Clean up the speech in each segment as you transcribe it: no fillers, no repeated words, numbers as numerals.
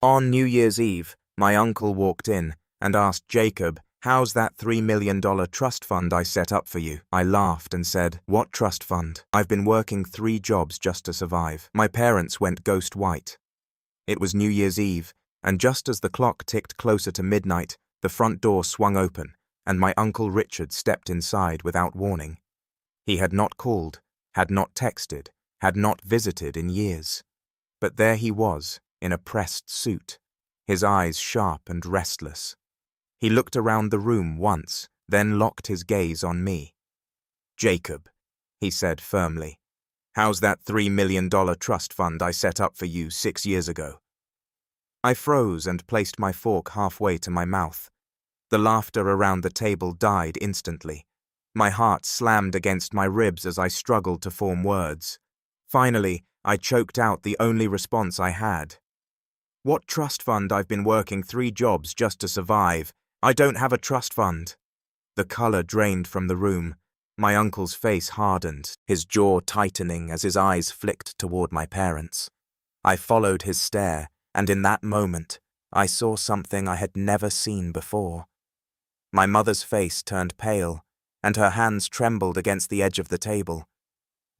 On New Year's Eve, my uncle walked in and asked Jacob, "How's that $3 million trust fund I set up for you?" I laughed and said, "What trust fund? I've been working 3 jobs just to survive." My parents went ghost white. It was New Year's Eve, and just as the clock ticked closer to midnight, the front door swung open, and my Uncle Richard stepped inside without warning. He had not called, had not texted, had not visited in years. But there he was, in a pressed suit, his eyes sharp and restless. He looked around the room once, then locked his gaze on me. "Jacob," he said firmly, "how's that $3 million trust fund I set up for you 6 years ago?" I froze and placed my fork halfway to my mouth. The laughter around the table died instantly. My heart slammed against my ribs as I struggled to form words. Finally, I choked out the only response I had. "What trust fund? I've been working 3 jobs just to survive. I don't have a trust fund." The color drained from the room. My uncle's face hardened, his jaw tightening as his eyes flicked toward my parents. I followed his stare, and in that moment, I saw something I had never seen before. My mother's face turned pale, and her hands trembled against the edge of the table.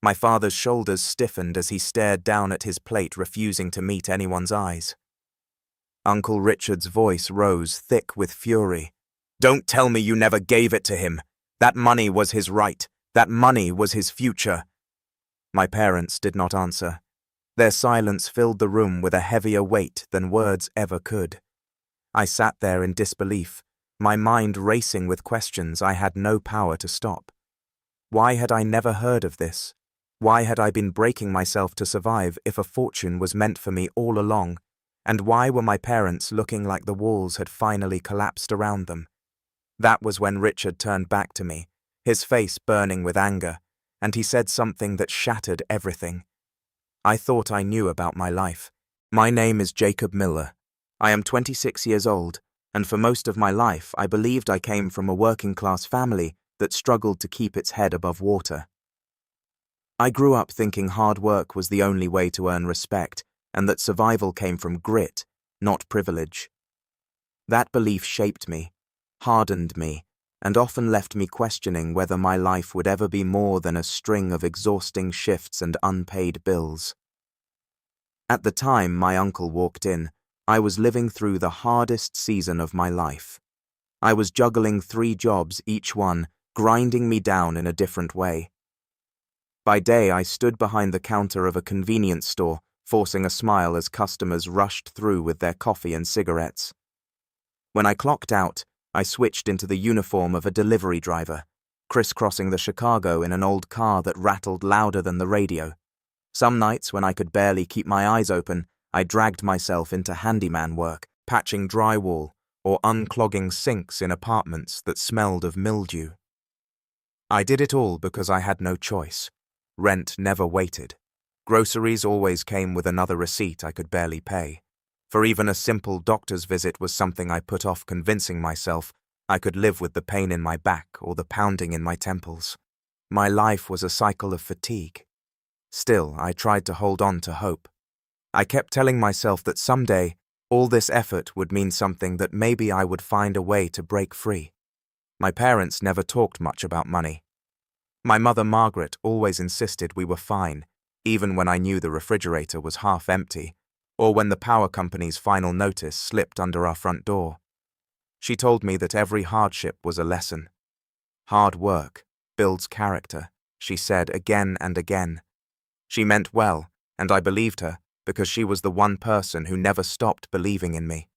My father's shoulders stiffened as he stared down at his plate, refusing to meet anyone's eyes. Uncle Richard's voice rose thick with fury. "Don't tell me you never gave it to him. That money was his right. That money was his future." My parents did not answer. Their silence filled the room with a heavier weight than words ever could. I sat there in disbelief, my mind racing with questions I had no power to stop. Why had I never heard of this? Why had I been breaking myself to survive if a fortune was meant for me all along? And why were my parents looking like the walls had finally collapsed around them? That was when Richard turned back to me, his face burning with anger, and he said something that shattered everything. I thought I knew about my life. "My name is Jacob Miller. I am 26 years old, and for most of my life I believed I came from a working-class family that struggled to keep its head above water. I grew up thinking hard work was the only way to earn respect, and that survival came from grit, not privilege. That belief shaped me, hardened me, and often left me questioning whether my life would ever be more than a string of exhausting shifts and unpaid bills. At the time my uncle walked in, I was living through the hardest season of my life. I was juggling 3 jobs, each one grinding me down in a different way. By day, I stood behind the counter of a convenience store, forcing a smile as customers rushed through with their coffee and cigarettes. When I clocked out, I switched into the uniform of a delivery driver, crisscrossing the Chicago in an old car that rattled louder than the radio. Some nights, when I could barely keep my eyes open, I dragged myself into handyman work, patching drywall or unclogging sinks in apartments that smelled of mildew. I did it all because I had no choice. Rent never waited. Groceries always came with another receipt I could barely pay. For even a simple doctor's visit was something I put off, convincing myself I could live with the pain in my back or the pounding in my temples. My life was a cycle of fatigue. Still, I tried to hold on to hope. I kept telling myself that someday, all this effort would mean something, that maybe I would find a way to break free. My parents never talked much about money. My mother Margaret always insisted we were fine, even when I knew the refrigerator was half empty, or when the power company's final notice slipped under our front door. She told me that every hardship was a lesson. Hard work builds character, she said again and again. She meant well, and I believed her, because she was the one person who never stopped believing in me.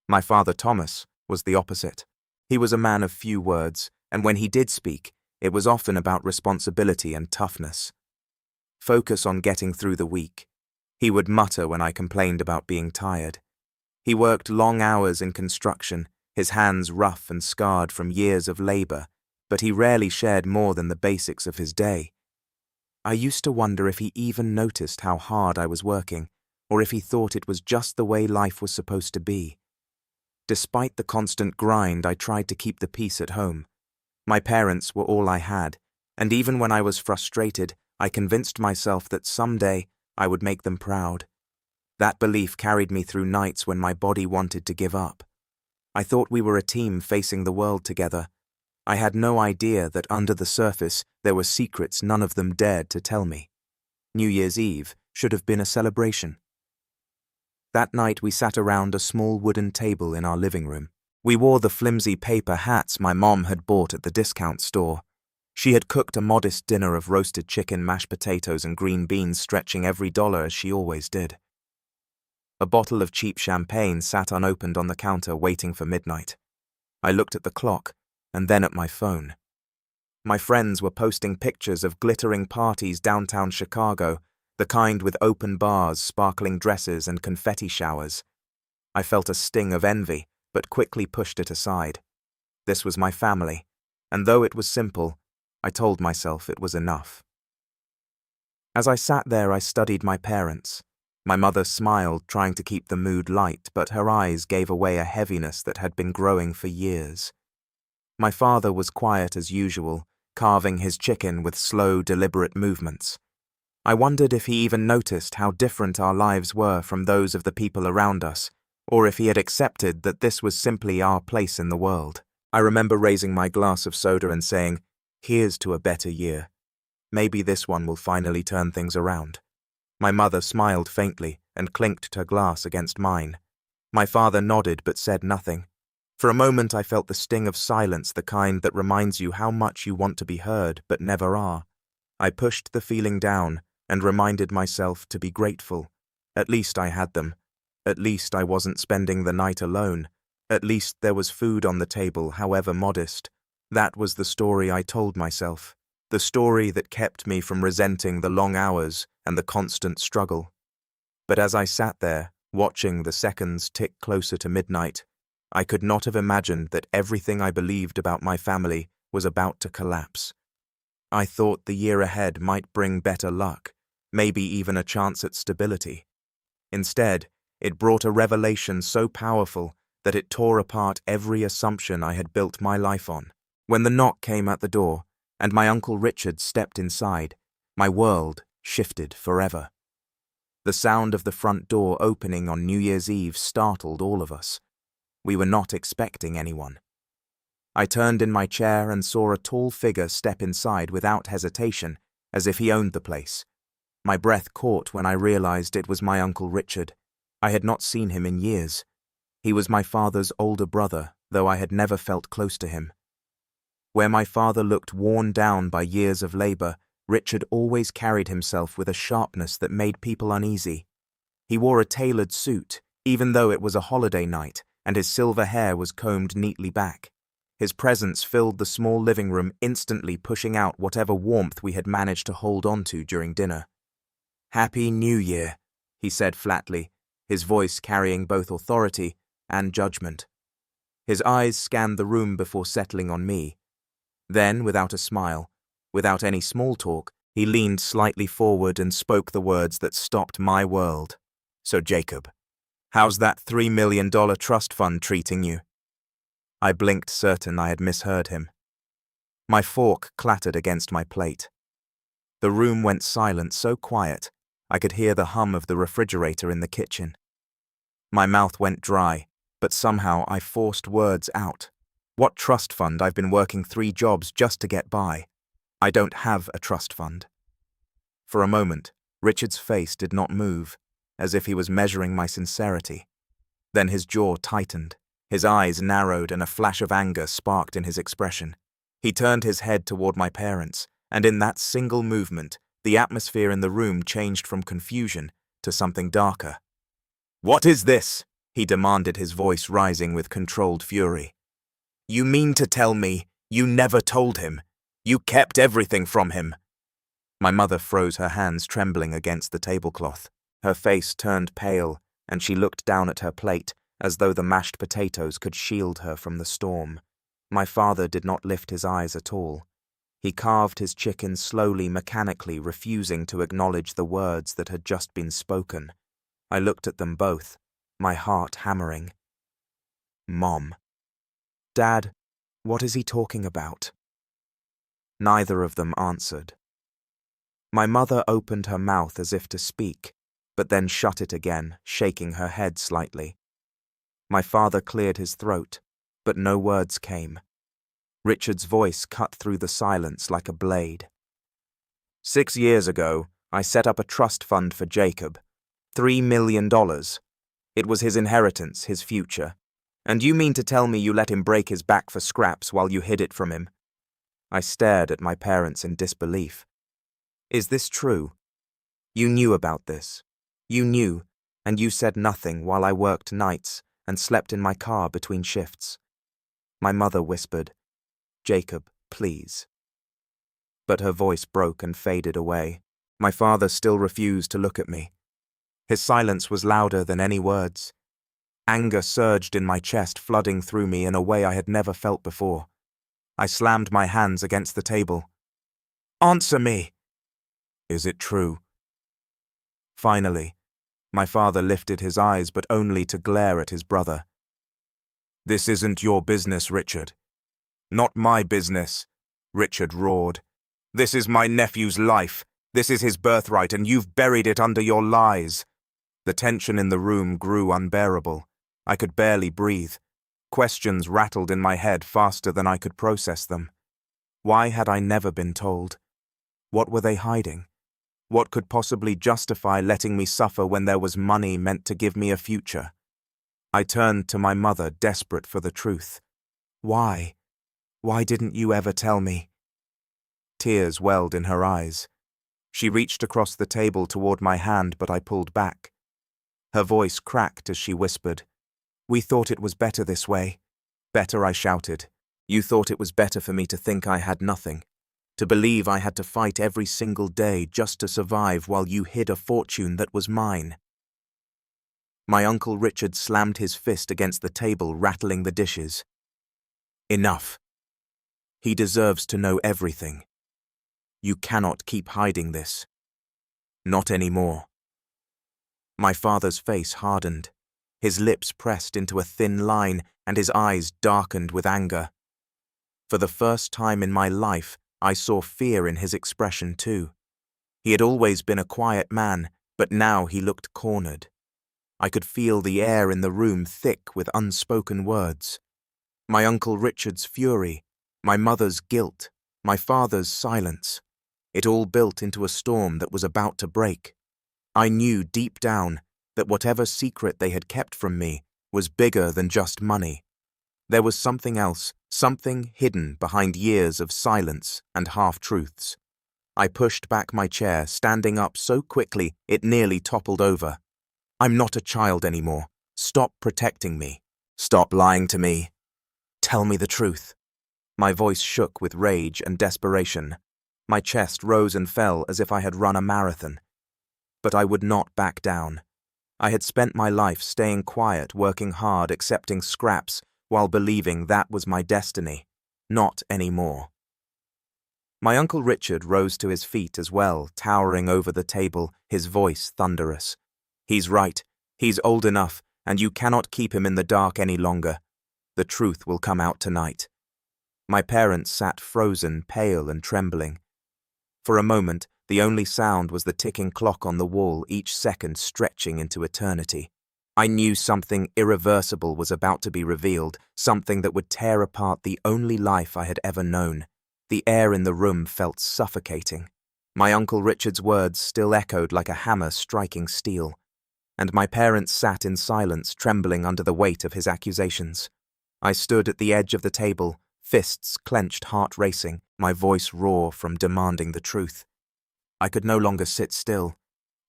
My father Thomas was the opposite. He was a man of few words, and when he did speak, it was often about responsibility and toughness. Focus on getting through the week, he would mutter when I complained about being tired. He worked long hours in construction, his hands rough and scarred from years of labor, but he rarely shared more than the basics of his day. I used to wonder if he even noticed how hard I was working, or if he thought it was just the way life was supposed to be. Despite the constant grind, I tried to keep the peace at home. My parents were all I had, and even when I was frustrated, I convinced myself that someday I would make them proud. That belief carried me through nights when my body wanted to give up. I thought we were a team facing the world together. I had no idea that under the surface there were secrets none of them dared to tell me. New Year's Eve should have been a celebration. That night we sat around a small wooden table in our living room. We wore the flimsy paper hats my mom had bought at the discount store. She had cooked a modest dinner of roasted chicken, mashed potatoes, and green beans, stretching every dollar as she always did. A bottle of cheap champagne sat unopened on the counter waiting for midnight. I looked at the clock and then at my phone. My friends were posting pictures of glittering parties downtown Chicago, the kind with open bars, sparkling dresses, and confetti showers. I felt a sting of envy, but quickly pushed it aside. This was my family, and though it was simple, I told myself it was enough. As I sat there, I studied my parents. My mother smiled, trying to keep the mood light, but her eyes gave away a heaviness that had been growing for years. My father was quiet as usual, carving his chicken with slow, deliberate movements. I wondered if he even noticed how different our lives were from those of the people around us, or if he had accepted that this was simply our place in the world. I remember raising my glass of soda and saying, "Here's to a better year. Maybe this one will finally turn things around." My mother smiled faintly and clinked her glass against mine. My father nodded but said nothing. For a moment I felt the sting of silence, the kind that reminds you how much you want to be heard but never are. I pushed the feeling down and reminded myself to be grateful. At least I had them. At least I wasn't spending the night alone. At least there was food on the table, however modest. That was the story I told myself. The story that kept me from resenting the long hours and the constant struggle. But as I sat there, watching the seconds tick closer to midnight, I could not have imagined that everything I believed about my family was about to collapse. I thought the year ahead might bring better luck, maybe even a chance at stability. Instead, it brought a revelation so powerful that it tore apart every assumption I had built my life on. When the knock came at the door, and my Uncle Richard stepped inside, my world shifted forever. The sound of the front door opening on New Year's Eve startled all of us. We were not expecting anyone. I turned in my chair and saw a tall figure step inside without hesitation, as if he owned the place. My breath caught when I realized it was my Uncle Richard. I had not seen him in years. He was my father's older brother, though I had never felt close to him. Where my father looked worn down by years of labor, Richard always carried himself with a sharpness that made people uneasy. He wore a tailored suit, even though it was a holiday night, and his silver hair was combed neatly back. His presence filled the small living room, instantly pushing out whatever warmth we had managed to hold on to during dinner. "Happy New Year," he said flatly, his voice carrying both authority and judgment. His eyes scanned the room before settling on me. Then, without a smile, without any small talk, he leaned slightly forward and spoke the words that stopped my world. "So Jacob, how's that $3 million trust fund treating you?" I blinked, certain I had misheard him. My fork clattered against my plate. The room went silent, so quiet I could hear the hum of the refrigerator in the kitchen. My mouth went dry, but somehow I forced words out. "What trust fund? I've been working 3 jobs just to get by. I don't have a trust fund." For a moment, Richard's face did not move, as if he was measuring my sincerity. Then his jaw tightened, his eyes narrowed, and a flash of anger sparked in his expression. He turned his head toward my parents, and in that single movement, the atmosphere in the room changed from confusion to something darker. "What is this?" he demanded, his voice rising with controlled fury. "You mean to tell me you never told him? You kept everything from him?" My mother froze, her hands trembling against the tablecloth. Her face turned pale, and she looked down at her plate, as though the mashed potatoes could shield her from the storm. My father did not lift his eyes at all. He carved his chicken slowly, mechanically, refusing to acknowledge the words that had just been spoken. I looked at them both, my heart hammering. "Mom. Dad, what is he talking about?" Neither of them answered. My mother opened her mouth as if to speak, but then shut it again, shaking her head slightly. My father cleared his throat, but no words came. Richard's voice cut through the silence like a blade. 6 years ago, I set up a trust fund for Jacob. $3 million. It was his inheritance, his future. And you mean to tell me you let him break his back for scraps while you hid it from him? I stared at my parents in disbelief. Is this true? You knew about this. You knew, and you said nothing while I worked nights and slept in my car between shifts. My mother whispered, "Jacob, please." But her voice broke and faded away. My father still refused to look at me. His silence was louder than any words. Anger surged in my chest, flooding through me in a way I had never felt before. I slammed my hands against the table. "Answer me!" "Is it true?" Finally, my father lifted his eyes, but only to glare at his brother. "This isn't your business, Richard." "Not my business," Richard roared. "This is my nephew's life. This is his birthright, and you've buried it under your lies." The tension in the room grew unbearable. I could barely breathe. Questions rattled in my head faster than I could process them. Why had I never been told? What were they hiding? What could possibly justify letting me suffer when there was money meant to give me a future? I turned to my mother, desperate for the truth. Why? Why didn't you ever tell me? Tears welled in her eyes. She reached across the table toward my hand, but I pulled back. Her voice cracked as she whispered, "We thought it was better this way." "Better," I shouted. "You thought it was better for me to think I had nothing, to believe I had to fight every single day just to survive while you hid a fortune that was mine." My Uncle Richard slammed his fist against the table, rattling the dishes. "Enough. He deserves to know everything. You cannot keep hiding this. Not anymore." My father's face hardened. His lips pressed into a thin line, and his eyes darkened with anger. For the first time in my life, I saw fear in his expression too. He had always been a quiet man, but now he looked cornered. I could feel the air in the room thick with unspoken words. My Uncle Richard's fury, my mother's guilt, my father's silence. It all built into a storm that was about to break. I knew deep down that whatever secret they had kept from me was bigger than just money. There was something else, something hidden behind years of silence and half-truths. I pushed back my chair, standing up so quickly it nearly toppled over. "I'm not a child anymore. Stop protecting me. Stop lying to me. Tell me the truth." My voice shook with rage and desperation. My chest rose and fell as if I had run a marathon. But I would not back down. I had spent my life staying quiet, working hard, accepting scraps, while believing that was my destiny. Not anymore. My Uncle Richard rose to his feet as well, towering over the table, his voice thunderous. "He's right. He's old enough, and you cannot keep him in the dark any longer. The truth will come out tonight." My parents sat frozen, pale and trembling. For a moment, the only sound was the ticking clock on the wall, each second stretching into eternity. I knew something irreversible was about to be revealed, something that would tear apart the only life I had ever known. The air in the room felt suffocating. My Uncle Richard's words still echoed like a hammer striking steel, and my parents sat in silence, trembling under the weight of his accusations. I stood at the edge of the table, fists clenched, heart racing, my voice raw from demanding the truth. I could no longer sit still.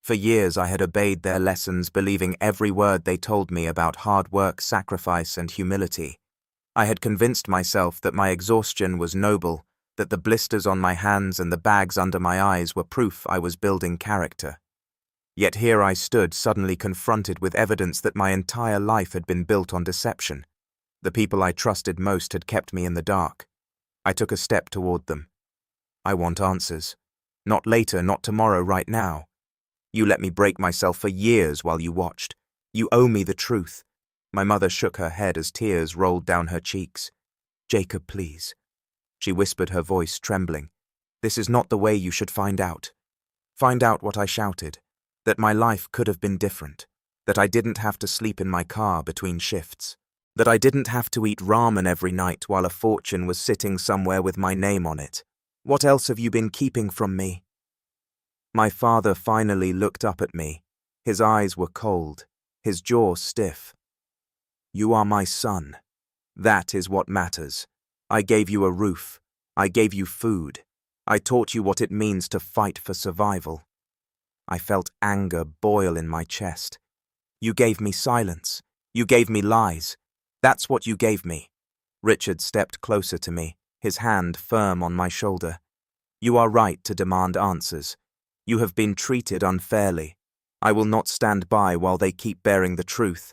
For years I had obeyed their lessons, believing every word they told me about hard work, sacrifice, and humility. I had convinced myself that my exhaustion was noble, that the blisters on my hands and the bags under my eyes were proof I was building character. Yet here I stood, suddenly confronted with evidence that my entire life had been built on deception. The people I trusted most had kept me in the dark. I took a step toward them. "I want answers. Not later, not tomorrow, right now. You let me break myself for years while you watched. You owe me the truth." My mother shook her head as tears rolled down her cheeks. "Jacob, please." She whispered, her voice trembling. "This is not the way you should find out. Find out what I shouted. that my life could have been different, that I didn't have to sleep in my car between shifts, that I didn't have to eat ramen every night while a fortune was sitting somewhere with my name on it. What else have you been keeping from me? My father finally looked up at me. His eyes were cold, his jaw stiff. You are my son. That is what matters. I gave you a roof. I gave you food. I taught you what it means to fight for survival. I felt anger boil in my chest. You gave me silence. You gave me lies. That's what you gave me. Richard stepped closer to me, his hand firm on my shoulder. You are right to demand answers. You have been treated unfairly. I will not stand by while they keep bearing the truth.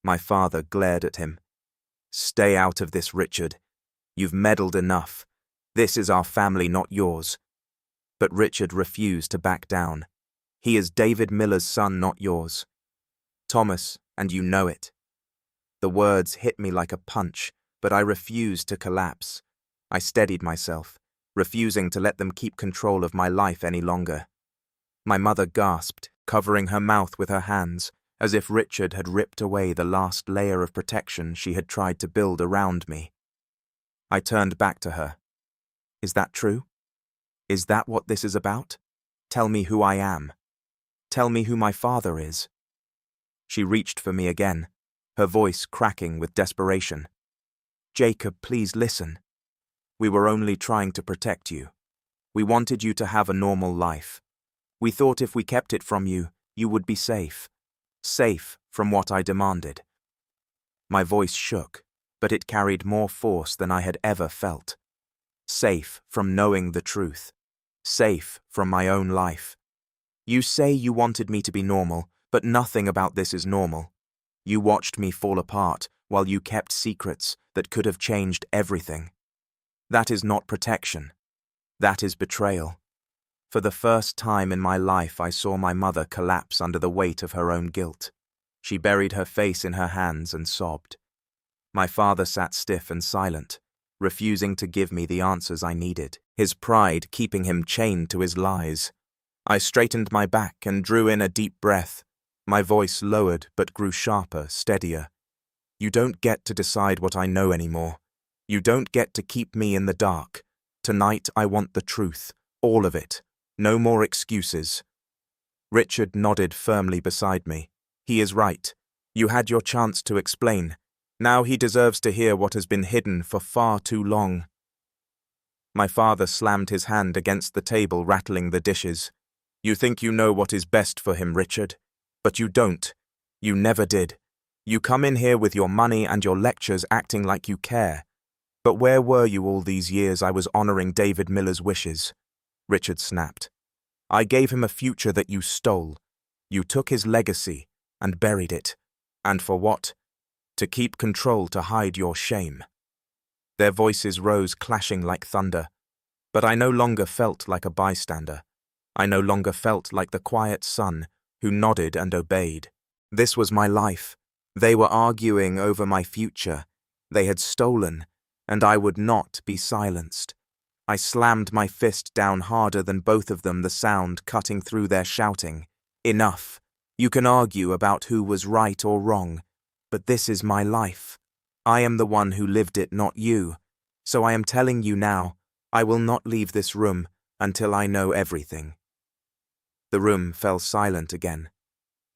My father glared at him. Stay out of this, Richard. You've meddled enough. This is our family, not yours. But Richard refused to back down. He is David Miller's son, not yours. Thomas, and you know it. The words hit me like a punch, but I refused to collapse. I steadied myself, refusing to let them keep control of my life any longer. My mother gasped, covering her mouth with her hands, as if Richard had ripped away the last layer of protection she had tried to build around me. I turned back to her. Is that true? Is that what this is about? Tell me who I am. Tell me who my father is. She reached for me again, her voice cracking with desperation. Jacob, please listen. We were only trying to protect you. We wanted you to have a normal life. We thought if we kept it from you, you would be safe. Safe from what I demanded. My voice shook, but it carried more force than I had ever felt. Safe from knowing the truth. Safe from my own life. You say you wanted me to be normal, but nothing about this is normal. You watched me fall apart while you kept secrets that could have changed everything. That is not protection. That is betrayal. For the first time in my life, I saw my mother collapse under the weight of her own guilt. She buried her face in her hands and sobbed. My father sat stiff and silent, refusing to give me the answers I needed, his pride keeping him chained to his lies. I straightened my back and drew in a deep breath. My voice lowered but grew sharper, steadier. You don't get to decide what I know anymore. You don't get to keep me in the dark. Tonight I want the truth, all of it. No more excuses. Richard nodded firmly beside me. He is right. You had your chance to explain. Now he deserves to hear what has been hidden for far too long. My father slammed his hand against the table, rattling the dishes. You think you know what is best for him, Richard. But you don't. You never did. You come in here with your money and your lectures acting like you care. But where were you all these years I was honoring David Miller's wishes? Richard snapped. I gave him a future that you stole. You took his legacy and buried it. And for what? To keep control, to hide your shame. Their voices rose clashing like thunder. But I no longer felt like a bystander. I no longer felt like the quiet son who nodded and obeyed. This was my life. They were arguing over my future. They had stolen, and I would not be silenced. I slammed my fist down harder than both of them, the sound cutting through their shouting. Enough. You can argue about who was right or wrong, but this is my life. I am the one who lived it, not you. So I am telling you now, I will not leave this room until I know everything. The room fell silent again.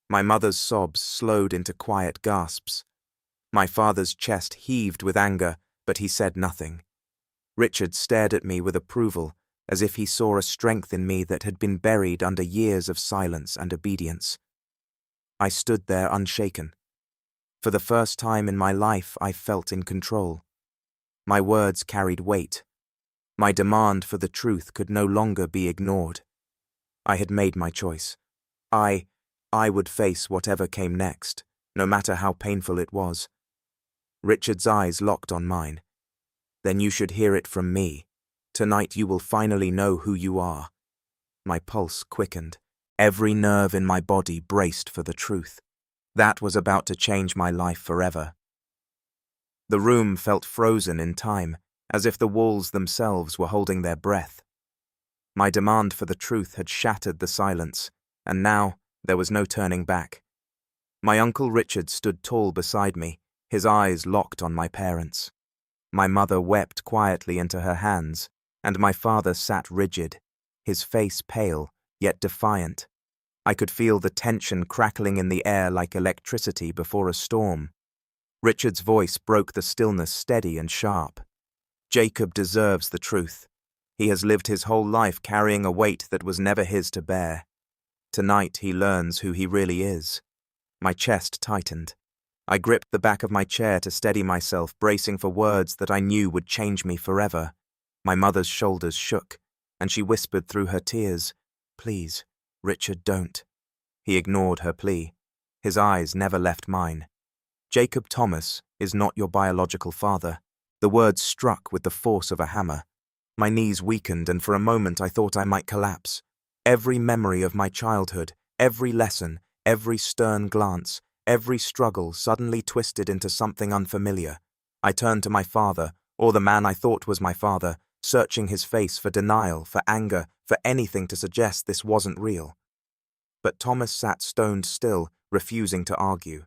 My mother's sobs slowed into quiet gasps. My father's chest heaved with anger, but he said nothing. Richard stared at me with approval, as if he saw a strength in me that had been buried under years of silence and obedience. I stood there unshaken. For the first time in my life, I felt in control. My words carried weight. My demand for the truth could no longer be ignored. I had made my choice. I would face whatever came next, no matter how painful it was. Richard's eyes locked on mine. Then you should hear it from me. Tonight you will finally know who you are. My pulse quickened. Every nerve in my body braced for the truth. That was about to change my life forever. The room felt frozen in time, as if the walls themselves were holding their breath. My demand for the truth had shattered the silence, and now there was no turning back. My Uncle Richard stood tall beside me, his eyes locked on my parents. My mother wept quietly into her hands, and my father sat rigid, his face pale, yet defiant. I could feel the tension crackling in the air like electricity before a storm. Richard's voice broke the stillness, steady and sharp. Jacob deserves the truth. He has lived his whole life carrying a weight that was never his to bear. Tonight he learns who he really is. My chest tightened. I gripped the back of my chair to steady myself, bracing for words that I knew would change me forever. My mother's shoulders shook, and she whispered through her tears, "Please, Richard, don't." He ignored her plea. His eyes never left mine. "Jacob Thomas is not your biological father." The words struck with the force of a hammer. My knees weakened, and for a moment I thought I might collapse. Every memory of my childhood, every lesson, every stern glance, every struggle suddenly twisted into something unfamiliar. I turned to my father, or the man I thought was my father, searching his face for denial, for anger, for anything to suggest this wasn't real. But Thomas sat stone still, refusing to argue.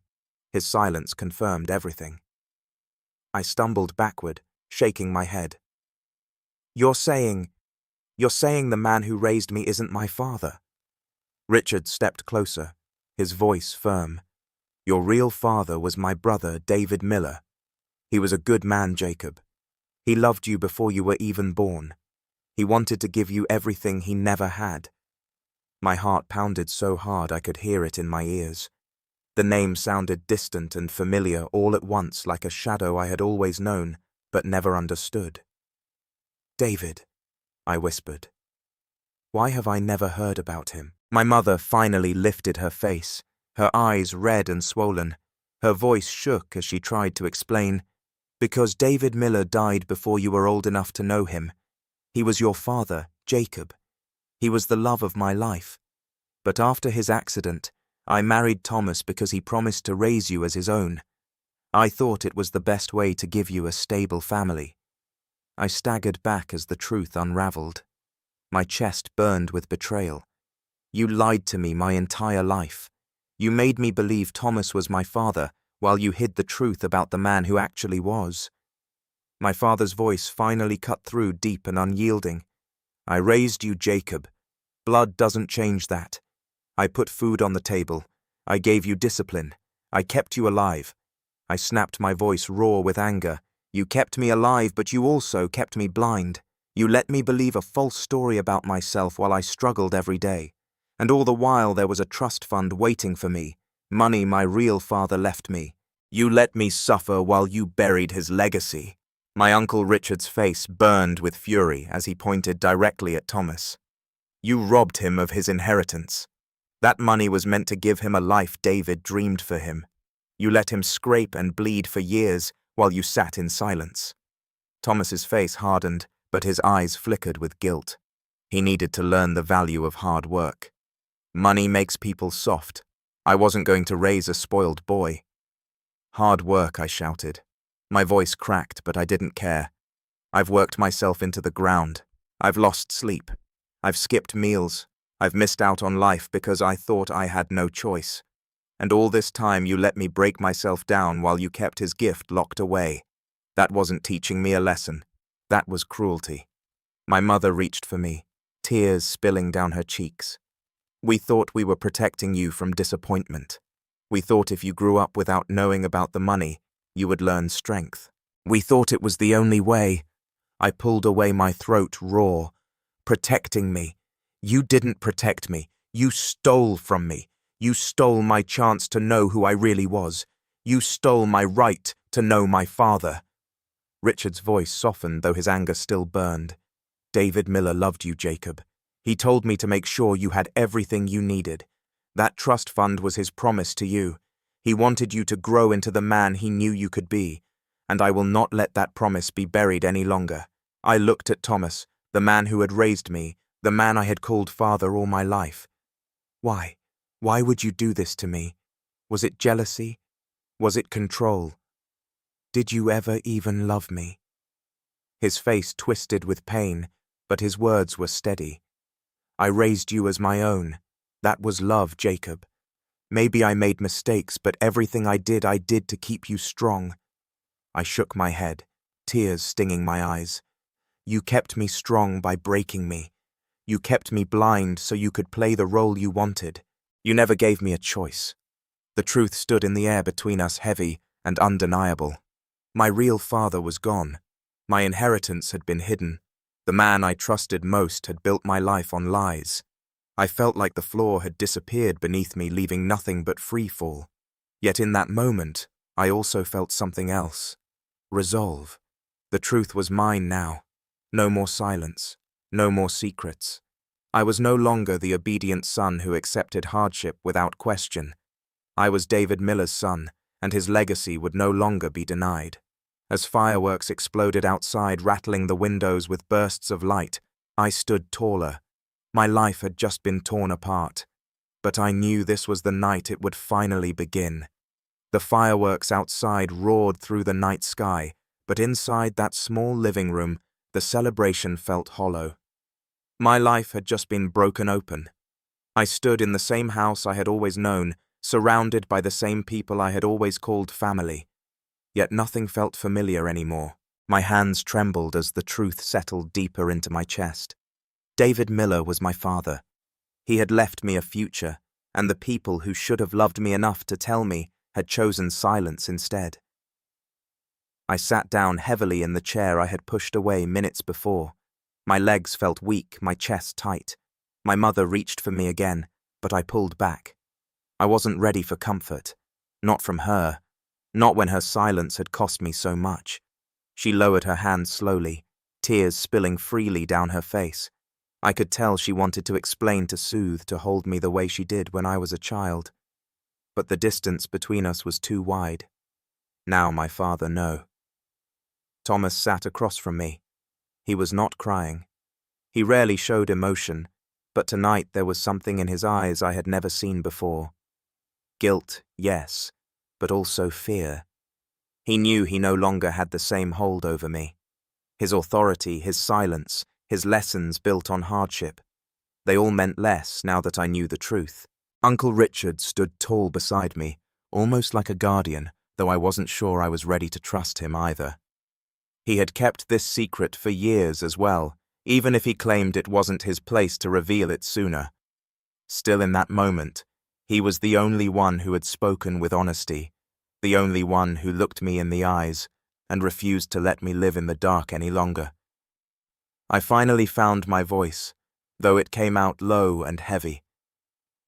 His silence confirmed everything. I stumbled backward, shaking my head. You're saying the man who raised me isn't my father?" Richard stepped closer, his voice firm. "Your real father was my brother, David Miller. He was a good man, Jacob. He loved you before you were even born. He wanted to give you everything he never had." My heart pounded so hard I could hear it in my ears. The name sounded distant and familiar all at once, like a shadow I had always known, but never understood. "David," I whispered. "Why have I never heard about him?" My mother finally lifted her face, her eyes red and swollen. Her voice shook as she tried to explain. "Because David Miller died before you were old enough to know him. He was your father, Jacob. He was the love of my life. But after his accident, I married Thomas because he promised to raise you as his own. I thought it was the best way to give you a stable family." I staggered back as the truth unraveled. My chest burned with betrayal. "You lied to me my entire life. You made me believe Thomas was my father, while you hid the truth about the man who actually was." My father's voice finally cut through, deep and unyielding. "I raised you, Jacob. Blood doesn't change that. I put food on the table. I gave you discipline. I kept you alive." I snapped, my voice raw with anger. "You kept me alive, but you also kept me blind. You let me believe a false story about myself while I struggled every day. And all the while there was a trust fund waiting for me, money my real father left me. You let me suffer while you buried his legacy." My Uncle Richard's face burned with fury as he pointed directly at Thomas. "You robbed him of his inheritance. That money was meant to give him a life David dreamed for him. You let him scrape and bleed for years while you sat in silence." Thomas's face hardened, but his eyes flickered with guilt. He needed to learn the value of hard work. Money makes people soft. I wasn't going to raise a spoiled boy. "Hard work," I shouted. My voice cracked, but I didn't care. "I've worked myself into the ground. I've lost sleep. I've skipped meals. I've missed out on life because I thought I had no choice. And all this time you let me break myself down while you kept his gift locked away. That wasn't teaching me a lesson. That was cruelty." My mother reached for me, tears spilling down her cheeks. "We thought we were protecting you from disappointment. We thought if you grew up without knowing about the money, you would learn strength. We thought it was the only way." I pulled away, my throat raw. "Protecting me. You didn't protect me. You stole from me. You stole my chance to know who I really was. You stole my right to know my father." Richard's voice softened, though his anger still burned. "David Miller loved you, Jacob. He told me to make sure you had everything you needed. That trust fund was his promise to you. He wanted you to grow into the man he knew you could be, and I will not let that promise be buried any longer." I looked at Thomas, the man who had raised me, the man I had called father all my life. "Why? Why would you do this to me? Was it jealousy? Was it control? Did you ever even love me?" His face twisted with pain, but his words were steady. "I raised you as my own. That was love, Jacob. Maybe I made mistakes, but everything I did to keep you strong. I shook my head, tears stinging my eyes. You kept me strong by breaking me. You kept me blind so you could play the role you wanted. You never gave me a choice. The truth stood in the air between us, heavy and undeniable. My real father was gone. My inheritance had been hidden. The man I trusted most had built my life on lies. I felt like the floor had disappeared beneath me, leaving nothing but free fall. Yet in that moment, I also felt something else. Resolve. The truth was mine now. No more silence. No more secrets. I was no longer the obedient son who accepted hardship without question. I was David Miller's son, and his legacy would no longer be denied. As fireworks exploded outside, rattling the windows with bursts of light, I stood taller. My life had just been torn apart. But I knew this was the night it would finally begin. The fireworks outside roared through the night sky, but inside that small living room, the celebration felt hollow. My life had just been broken open. I stood in the same house I had always known, surrounded by the same people I had always called family. Yet nothing felt familiar anymore. My hands trembled as the truth settled deeper into my chest. David Miller was my father. He had left me a future, and the people who should have loved me enough to tell me had chosen silence instead. I sat down heavily in the chair I had pushed away minutes before. My legs felt weak, my chest tight. My mother reached for me again, but I pulled back. I wasn't ready for comfort. Not from her. Not when her silence had cost me so much. She lowered her hand slowly, tears spilling freely down her face. I could tell she wanted to explain, to soothe, to hold me the way she did when I was a child. But the distance between us was too wide. Now my father knew. Thomas sat across from me. He was not crying. He rarely showed emotion, but tonight there was something in his eyes I had never seen before. Guilt, yes, but also fear. He knew he no longer had the same hold over me. His authority, his silence, his lessons built on hardship. They all meant less now that I knew the truth. Uncle Richard stood tall beside me, almost like a guardian, though I wasn't sure I was ready to trust him either. He had kept this secret for years as well, even if he claimed it wasn't his place to reveal it sooner. Still, in that moment, he was the only one who had spoken with honesty, the only one who looked me in the eyes and refused to let me live in the dark any longer. I finally found my voice, though it came out low and heavy.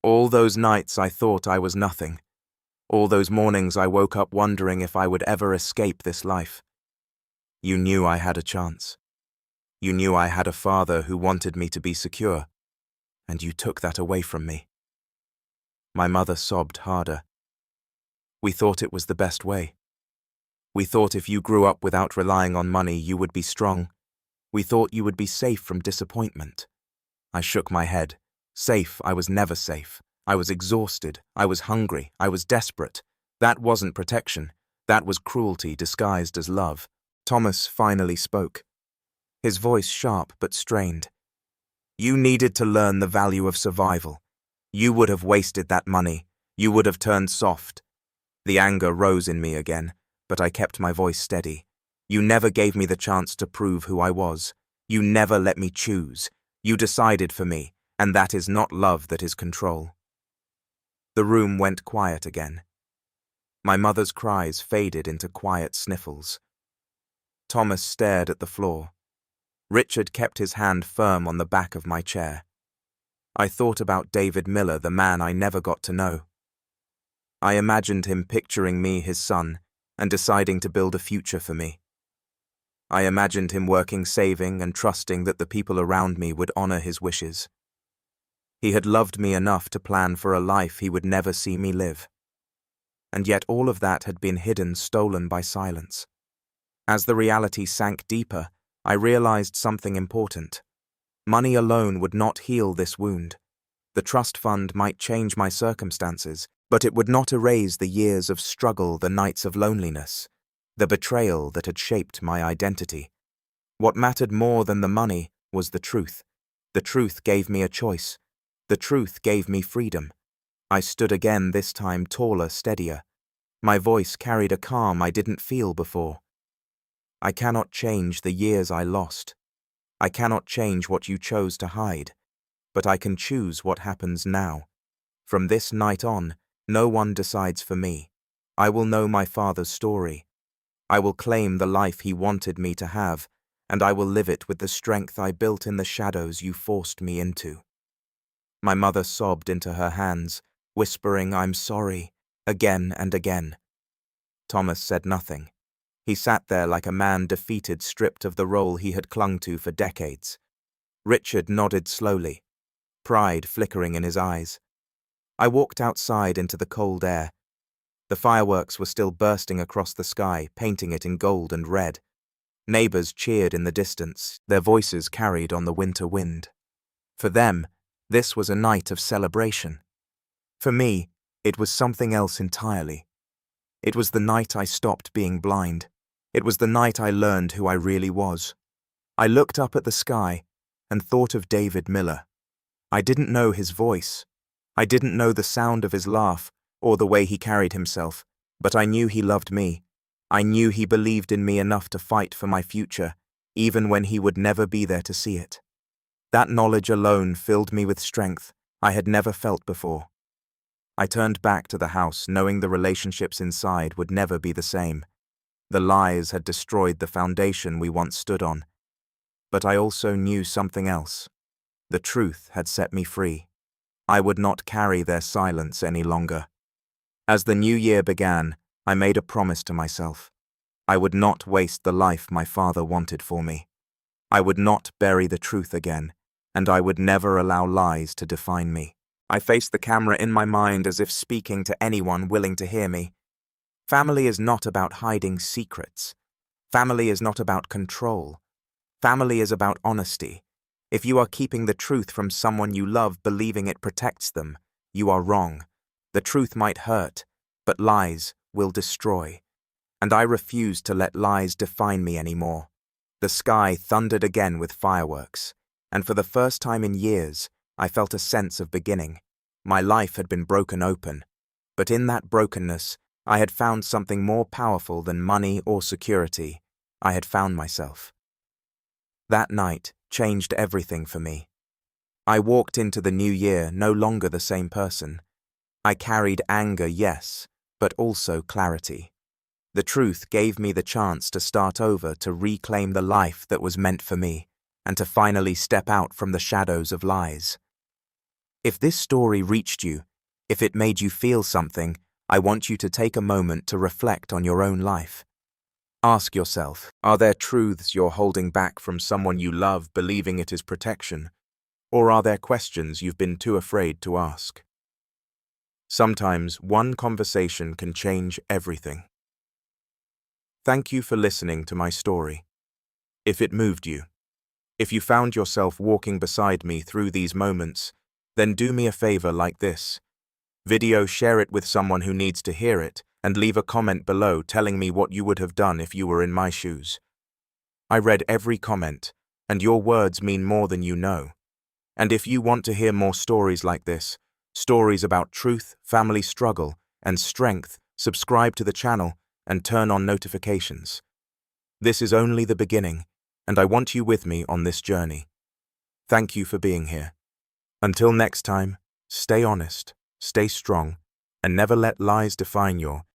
All those nights I thought I was nothing. All those mornings I woke up wondering if I would ever escape this life. You knew I had a chance. You knew I had a father who wanted me to be secure, and you took that away from me. My mother sobbed harder. We thought it was the best way. We thought if you grew up without relying on money, you would be strong. We thought you would be safe from disappointment. I shook my head. Safe, I was never safe. I was exhausted. I was hungry. I was desperate. That wasn't protection. That was cruelty disguised as love. Thomas finally spoke. His voice sharp but strained. You needed to learn the value of survival. You would have wasted that money. You would have turned soft. The anger rose in me again, but I kept my voice steady. You never gave me the chance to prove who I was. You never let me choose. You decided for me, and that is not love, that is control. The room went quiet again. My mother's cries faded into quiet sniffles. Thomas stared at the floor. Richard kept his hand firm on the back of my chair. I thought about David Miller, the man I never got to know. I imagined him picturing me, his son, and deciding to build a future for me. I imagined him working, saving, and trusting that the people around me would honor his wishes. He had loved me enough to plan for a life he would never see me live. And yet all of that had been hidden, stolen by silence. As the reality sank deeper, I realized something important. Money alone would not heal this wound. The trust fund might change my circumstances, but it would not erase the years of struggle, the nights of loneliness, the betrayal that had shaped my identity. What mattered more than the money was the truth. The truth gave me a choice. The truth gave me freedom. I stood again, this time taller, steadier. My voice carried a calm I didn't feel before. I cannot change the years I lost. I cannot change what you chose to hide, but I can choose what happens now. From this night on, no one decides for me. I will know my father's story. I will claim the life he wanted me to have, and I will live it with the strength I built in the shadows you forced me into. My mother sobbed into her hands, whispering, "I'm sorry," again and again. Thomas said nothing. He sat there like a man defeated, stripped of the role he had clung to for decades. Richard nodded slowly, pride flickering in his eyes. I walked outside into the cold air. The fireworks were still bursting across the sky, painting it in gold and red. Neighbors cheered in the distance, their voices carried on the winter wind. For them, this was a night of celebration. For me, it was something else entirely. It was the night I stopped being blind. It was the night I learned who I really was. I looked up at the sky and thought of David Miller. I didn't know his voice. I didn't know the sound of his laugh or the way he carried himself, but I knew he loved me. I knew he believed in me enough to fight for my future, even when he would never be there to see it. That knowledge alone filled me with strength I had never felt before. I turned back to the house knowing the relationships inside would never be the same. The lies had destroyed the foundation we once stood on. But I also knew something else. The truth had set me free. I would not carry their silence any longer. As the new year began, I made a promise to myself. I would not waste the life my father wanted for me. I would not bury the truth again, and I would never allow lies to define me. I faced the camera in my mind as if speaking to anyone willing to hear me. Family is not about hiding secrets. Family is not about control. Family is about honesty. If you are keeping the truth from someone you love believing it protects them, you are wrong. The truth might hurt, but lies will destroy. And I refuse to let lies define me anymore. The sky thundered again with fireworks, and for the first time in years, I felt a sense of beginning. My life had been broken open, but in that brokenness, I had found something more powerful than money or security. I had found myself. That night changed everything for me. I walked into the new year no longer the same person. I carried anger, yes, but also clarity. The truth gave me the chance to start over, to reclaim the life that was meant for me, and to finally step out from the shadows of lies. If this story reached you, if it made you feel something, I want you to take a moment to reflect on your own life. Ask yourself, are there truths you're holding back from someone you love, believing it is protection? Or are there questions you've been too afraid to ask? Sometimes one conversation can change everything. Thank you for listening to my story. If it moved you, if you found yourself walking beside me through these moments, then do me a favor like this. Share it with someone who needs to hear it, and leave a comment below telling me what you would have done if you were in my shoes. I read every comment, and your words mean more than you know. And if you want to hear more stories like this, stories about truth, family struggle, and strength, subscribe to the channel and turn on notifications. This is only the beginning, and I want you with me on this journey. Thank you for being here. Until next time, stay honest, stay strong, and never let lies define your